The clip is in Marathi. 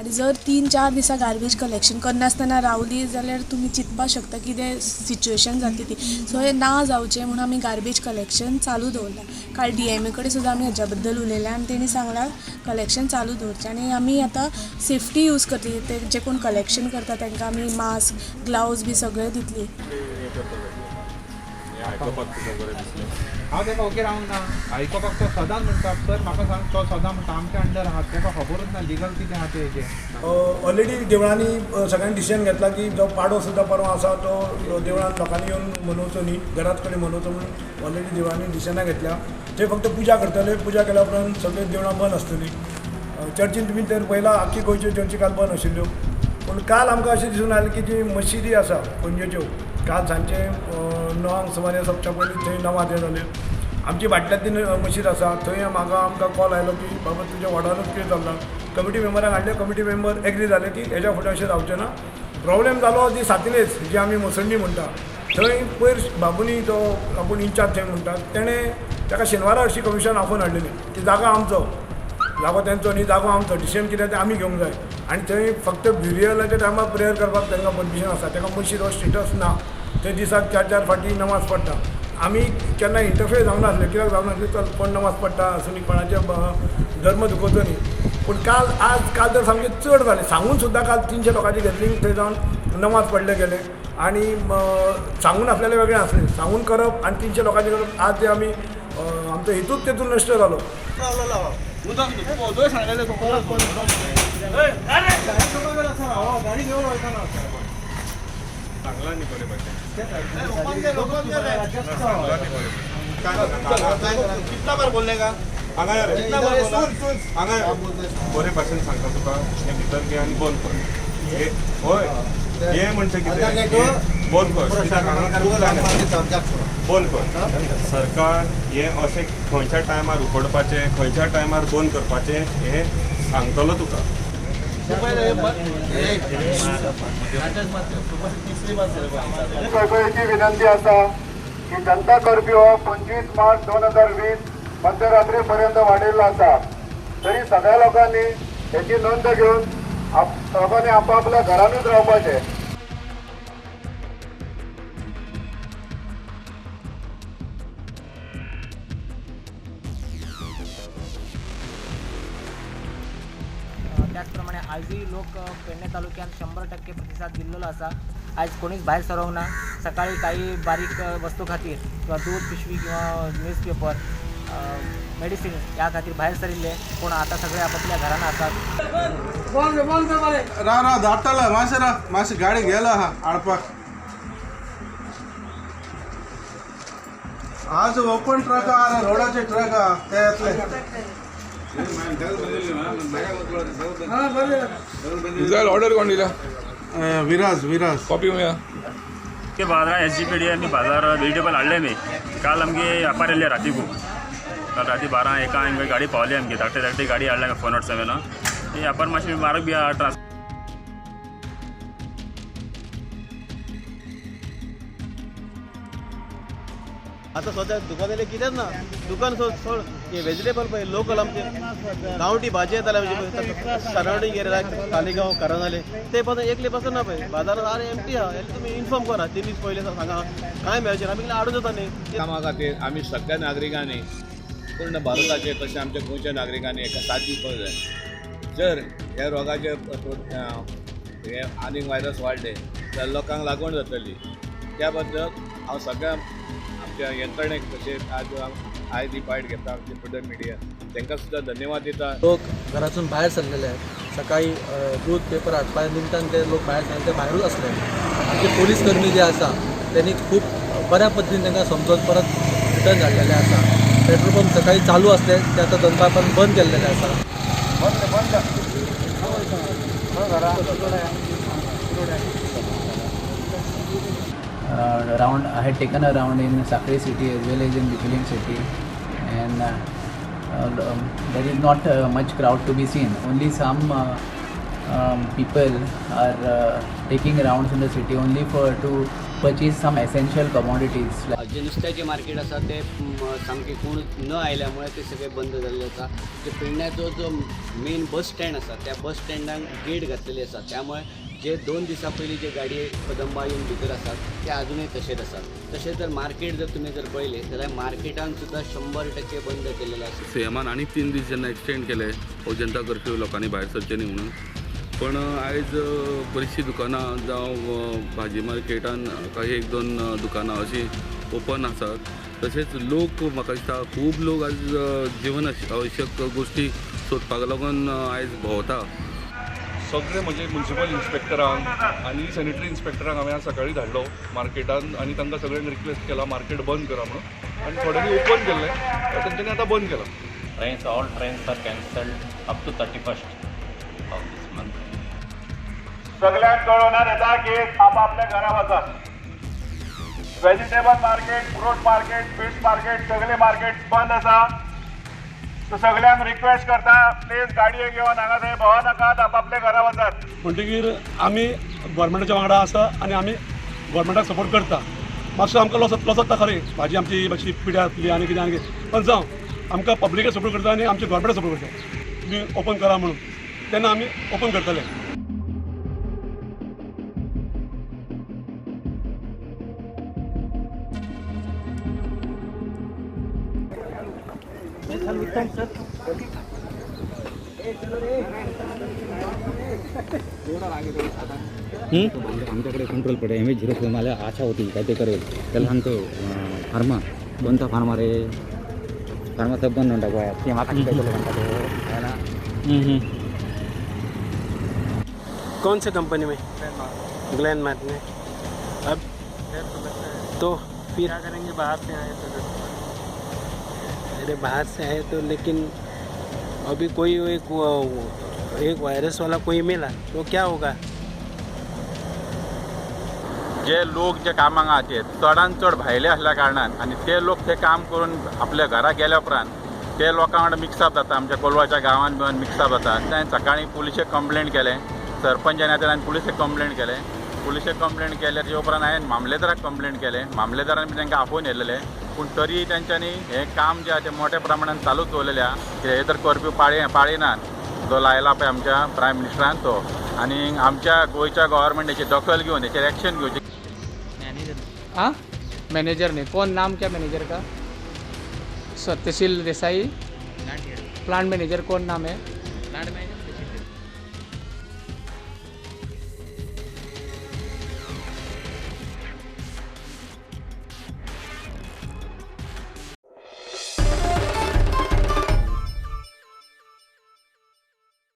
आनी जर 3-4 दिसां गार्बेज कलेक्शन करनासतना रावली जाल्यार तुमी चिंतपाक शकता कितें सिच्युएशन जातली ती. सो हें ना जावचें म्हणून आमी गार्बेज कलेक्शन चालू दवरलां. काल DMA कडेन सुद्दां आमी हेच्या बद्दल उलयलें आनी तेणी सांगलां कलेक्शन चालू दवरचें. आनी आमी आतां सेफ्टी यूज करतली. ते जे कोण कलेक्शन करता तांकां आमी मास्क ग्लावज बी सगळें दितली. हांव ताका ओके रावंक ना. आयकोपाक तो सदांच म्हणटा सर म्हाका सांग तो सदां म्हणटा आमच्या अंडर आहात ताका खबरूच ना लिगल कितें आहा ते हेजें. ऑलरेडी देवळांनी सगळ्यांनी डिसिजन घेतला की जो पाडो सुद्दां परवा आसा तो देवळांत लोकांनी येवन मनोवचो न्ही, घराच कडेन मनोवचो म्हणून ऑलरेडी देवळांनी डिसिजनां घेतल्या. ते फक्त पुजा करतले. पुजा केल्या उपरांत सगळे देवळां बंद आसतली. चर्चीन तुमी तर पयला आख्खी गोंयच्यो चर्ची काल बंद आशिल्ल्यो. पूण काल आमकां अशें दिसून आयलें की जी मशिदी आसा पणजेच्यो काल सांजचे 9 सुमारे सबच्या पयलीं थंय 9 ते जाले. आमची भाटल्यांतली मशीद आसा थंय आमकां कॉल आयलो की बाबा तुज्या वार्डानूच कितें चल्लां. कमिटी मेंबराक हाडले. कमिटी मेंबर एग्री जाले की हेज्या फुडें अशें जावचें ना. प्रॉब्लेम जालो ती सातिनेच जी आमी मोसंडी म्हणटा थंय पयर बाबुनी तो आपूण इंचार्ज थंय म्हणटा तेणें ताका शेनवारा हरशी कमिशन आफोवन हाडलेली. ती जागा आमचो जागो तेंचो न्ही, जागो आमचो. डिसिजन कितें तें आमी घेवंक जाय. आनी थंय फक्त ब्युरियलाच्या टायमार प्रेयर करपाक तांकां परमिशन आसा. ताका मशीद हो स्टेटस ना. थंय दिसाक 4-4 फावटी नमाज पडटा. आमी केन्ना इंटरफेर जावंक नासले. कित्याक जावंक नासले चल कोण नमाज पडटा आसूं न्ही, कोणाचे धर्म दुखोवचो न्ही. पूण काल तर सामकें चड जालें. सांगून सुद्दां काल 300 लोकांची गॅदरींग थंय जावन नमाज पडले गेले. आनी सांगून आसलेलें वेगळें आसलें. सांगून करप आनी 300 लोकांचें करप आज जे आमी आमचो हेतूच तेतून नश्ट जालो. बरे भाशेन सांगता तुका हे भितर घे आनी बंद कर. हय हे म्हणटा कितें बंद कर. सरकार हे अशें खंयच्या टायमार उकडपाचें खंयच्या टायमार बंद करपाचें हे सांगतलो तुका. कळकळीची विनंती आसा की जनता कर्फ्यू हो 25 मार्च 2020 मध्यरात्री पर्यंत वाडयल्लो आसा. तरी सगळ्या लोकांनी याची नोंद घेऊन लोकांनी आपापल्या घरांतूच रावपाचें. त्याचप्रमाणे आजही लोक पेडणे तालुक्यात 100% प्रतिसाद दिलेलो असा. आज कोणीच बाहेर सरवंक ना. सकाळी काही बारीक वस्तू खातीर किंवा दूध पिशवी किंवा न्यूजपेपर मेडिसिन या खातीर बाहेर सरिल्ले. पूण आता सगळे आपापल्या घरांत आसात. रा धाडटलो मातशें गाडी गेलो आहा हाडपाक. आज ओपन ट्रक आहा रोडाचे ट्रक आहा ते येतले. ऑर्डर कोण दिला? विराज कॉपी मेळ्ळा के बाजार SGPD आनी बाजार व्हेजिटेबल हाडले न्ही. काल आमगे व्यापार येयले रातीकू. काल राती 12-1 हांगा गाडी पावली आमगे धाकटे गाडी हाडल्या 407. हे व्यापार मातशें म्हारग बी आहा. आता सध्या दुकानाले कितेंच ना. दुकान सोड हे व्हेजिटेबल पळय लोकल आमचे गांवठी भाजी येताले म्हणजे सरावंडींग एरिया तालिगांव करनाले ते पण एकले पासून ना पळय बाजारात आरे एमटी आहा. हेल्ले तुमी इन्फॉर्म करा 3 दीस पयले सांगा कांय मेळचें आमी हाडून जाता न्ही. कामा खातीर आमी सगळ्या नागरिकांनी पूर्ण भारताचे तशें आमच्या गोंयच्या नागरिकांनी एका साथ दिवपाक जाय. जर ह्या रोगाचे हे आनीक व्हायरस वाडले जाल्यार लोकांक लागवण जातली. त्या बद्दल हांव सगळ्या आमच्या यंत्रणेक तशेंच आज ही फायट घेता आमचे प्रिंट मिडिया तांकां सुद्दां धन्यवाद दिता. लोक घरातून बाहेर सरलेले आहेत. सकाळी दूध पेपर हाडपा निमतान ते लोक बाहेर सरले ते भायरूच असले. आमचे पोलीस कर्मी जे आसा त्यांनी खूप बऱ्या पद्धतीने तांकां समजोवन परत रिटर्न धाडलेले आसा. पेट्रोल पंप सकाळी चालू असले ते आता दनपारपर्यंत बंद केल्लेले आसा. Around I had taken a round in Sakri city as well as in Bichiling city, and there is not much crowd to be seen. Only some people are taking rounds in the city only to purchase some essential commodities. जे नुस्त्याचे मार्केट आसा ते सामके कोण न आयल्यामुळे ते सगळे बंद जाल्ले आसा. जे पेडण्याचो जो मेन बस स्टँड आसा त्या बस स्टँडाक गेट घातलेली आसा, त्यामुळे जे 2 दिसां पयलीं जे गाडये कदंबा येवन भितर आसात ते अजूनय तशेंच आसात. तशेंच जर मार्केट जर तुमी जर पळयलें जाल्यार मार्केटान सुद्दां 100% बंद केलेलो आसा. सीएमान आनी 3 दीस जेन्ना एक्सटेंड केले हो जनता कर्फ्यू लोकांनी भायर सरचे न्ही म्हणून, पण आयज बरीचशीं दुकानां जावं भाजी मार्केटान काही 1-2 दुकानां अशीं ओपन आसात. तशेंच लोक म्हाका दिसता खूब लोक आज जीवन आवश्यक गोश्टी सोदपाक लागून आयज भोंवता. सगळे म्हणजे म्युन्सिपल इन्स्पेक्टरांक आनी सॅनिटरी इन्स्पेक्टरांक हांवें आज सकाळीं धाडलो मार्केटान आनी तांकां सगळ्यांक रिक्वेस्ट केला मार्केट बंद करा म्हणून, आनी थोड्यांनी ओपन केल्लें तेंच्यांनी आतां बंद केला. Trains, all trains are cancelled up to 31st of this month. सगळ्यांक कळोनात येता की आपापल्या घरा वचात. Vegetable market, fruit market, fish market सगळे मार्केट बंद आसा. सो सगळ्यांक रिक्वेस्ट करता प्लीज गाडये घेवन हांगा थंय भोंव नाकात, आपापल्या घरा वचात. म्हणटकीर आमी गोवोरमेंटाच्या वांगडा आसा आनी आमी गोवोरमेंटाक सपोर्ट करता. मातसो आमकां लॉस जाता खरें, भाजी आमची मातशी पिड्यार जातली आनी कितें आनी कितें, पण जावं आमकां पब्लिकेक सपोर्ट करता आनी आमच्या गोवोरमेंटाक सपोर्ट करता. तुमी ओपन करा म्हणून तेन्ना आमी ओपन करतले. आमच्याकडे कंट्रोल पडे MH04 मला आशा होती काय ते करेल. त्याला सांगतो फार्मा कोणता फार्मा रे, फार्मा सब बंद म्हणता गोया ते म्हाका म्हणता. कौन से कंपनी में? ग्लैन मैथ में. अब तो फिर क्या करेंगे? बाहर से आए तो अरे बाहर से आए तो, लेकिन अभी कोई एक वायरस वाला कोई मिला तो क्या होगा? जे लोक जे कामाक आहात चडान चड भायले असल्या कारणान आनी ते लोक ते काम करून आपल्या घरा गेल्या उपरांत ते लोकां वांगडा मिक्सअप जाता. आमच्या कोलवाच्या गांवांत बिवान मिक्सअप जाता. हांवें सकाळीं पुलिशेक कंप्लेंट केलें, सरपंचान येता आनी पुलिशेक कंप्लेंट केलें. पुलिशेक कंप्लेंट केल्याच्या उपरांत हांवें मामलेदाराक कंप्लेंट केलें. मामलेदारान बी तांकां आपोवन येयलेले, पूण तरी तेंच्यांनी हें काम जें आहा तें मोठ्या प्रमाणान चालूच दवरलेलें आहा. हे तर कर्फ्यू पाळिनात जो लायला पळय आमच्या प्रायम मिनिस्टरान तो, आनी आमच्या गोंयच्या गव्हर्मेंटाची दखल घेवन हेचेर एक्शन घेवची. हाँ मैनेजर ने, कौन नाम क्या मैनेजर का? सत्यशील देसाई. प्लांट मैनेजर कौन नाम है? Plant manager